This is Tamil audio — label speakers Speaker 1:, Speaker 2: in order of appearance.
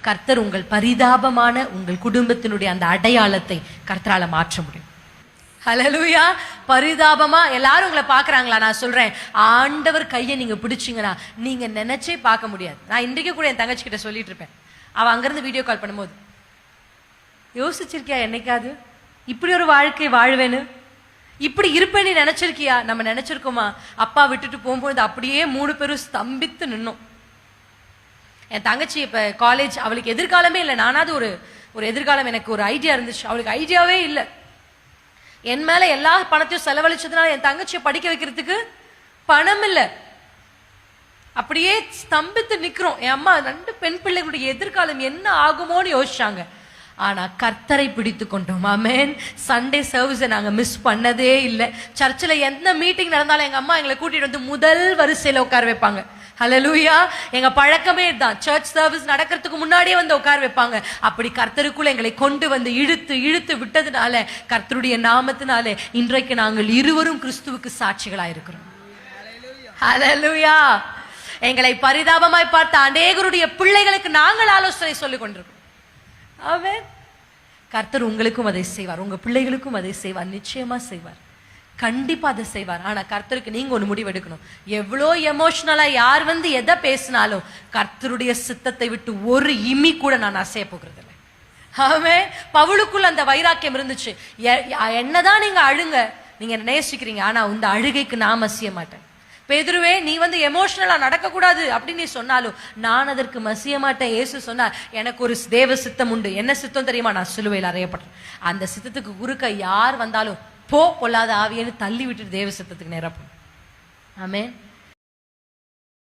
Speaker 1: கர்த்தர் உங்கள் பரிதாபமான உங்கள் குடும்பத்தினுடைய அந்த அடையாளத்தை கர்த்தரால மாற்ற முடியும். ஹல்லேலூயா. பரிதாபமா எல்லாரும் உங்களை பாக்குறாங்களா? நான் சொல்றேன், ஆண்டவர் கையை நீங்க பிடிச்சீங்கன்னா நீங்க நினைச்சே பார்க்க முடியாது. நான் இன்றைக்கு கூட என் தங்கச்சி கிட்ட சொல்லிட்டு இருப்பேன். அவ அங்கிருந்து வீடியோ கால் பண்ணும்போது, யோசிச்சிருக்கியா என்னைக்காவது இப்படி ஒரு வாழ்க்கை வாழ்வேன்னு, இப்படி இருப்பேன்னு நினைச்சிருக்கியா? நம்ம நினைச்சிருக்கோமா? அப்பா விட்டுட்டு போகும்போது அப்படியே 3 பேரும் ஸ்தம்பித்து நின்னோம். என் தங்கச்சி இப்ப காலேஜ், அவளுக்கு எதிர்காலமே இல்லை. நானாவது ஒரு எதிர்காலம், எனக்கு ஒரு ஐடியா இருந்துச்சு. அவளுக்கு ஐடியாவே இல்லை. என் மேல எல்லா பணத்தையும் செலவழிச்சதுனால என் தங்கச்சியை படிக்க வைக்கிறதுக்கு பணம் இல்லை. அப்படியே ஸ்தம்பித்து நிக்கிறோம். என் அம்மா 2 பெண் பிள்ளைகளுடைய எதிர்காலம் என்ன ஆகுமோன்னு யோசிச்சாங்க. ஆனா கர்த்தரை பிடித்து கொண்டோம். ஆமென். சண்டே சர்வீஸை நாங்க மிஸ் பண்ணதே இல்லை. சர்ச்சில் எந்த மீட்டிங் நடந்தாலும் எங்க அம்மா எங்களை கூட்டிட்டு வந்து முதல் வரிசையில உட்கார வைப்பாங்க. ஹல்லேலூயா. எங்க பழக்கமே தான். சர்ச் சர்வீஸ் நடக்கிறதுக்கு முன்னாடியே வந்து உட்கார வைப்பாங்க. அப்படி கர்த்தருக்குள்ள எங்களை கொண்டு வந்து இழுத்து இழுத்து விட்டதுனால, கர்த்தருடைய நாமத்தினாலே இன்றைக்கு நாங்கள் இருவரும் கிறிஸ்துவுக்கு சாட்சிகளாக இருக்கிறோம். ஹல்லேலூயா. எங்களை பரிதாபமாய் பார்த்த அநேகருடைய பிள்ளைகளுக்கு நாங்கள் ஆலோசனை சொல்லிக் கொண்டிருக்கிறோம். ஆமென். கர்த்தர் உங்களுக்கும் அதை செய்வார், உங்க பிள்ளைகளுக்கும் அதை செய்வார், நிச்சயமா செய்வார், கண்டிப்பா அதை செய்வார். ஆனா கர்த்தருக்கு நீங்க ஒரு முடிவு எடுக்கணும். எவ்வளோ எமோஷனலா யார் வந்து எதை பேசினாலும் கர்த்தருடைய சித்தத்தை விட்டு ஒரு இமி கூட நான் அசைய போகிறது இல்லை. ஆமென். பவுலுக்குள்ள அந்த வைராக்கியம் இருந்துச்சு. என்னதான் நீங்க அழுங்க, நீங்க நேசிக்கிறீங்க, ஆனா இந்த அழுகைக்கு நான் மசிய மாட்டேன். பேதுருவே, நீ வந்து எமோஷனலா நடக்கக்கூடாது அப்படின்னு நீ சொன்னாலும் நான் அதற்கு மசிய மாட்டேன். இயேசு சொன்னார், எனக்கு ஒரு தேவ சித்தம் உண்டு. என்ன சித்தம் தெரியுமா? நான் சிலுவையில் அறையப்பட்டேன். அந்த சித்தத்துக்கு குறுக்க யார் வந்தாலும் போ பொல்லாத ஆவியன்னு தள்ளி விட்டுட்டு தேவ சித்தத்துக்கு நேரப்போம். ஆமென்.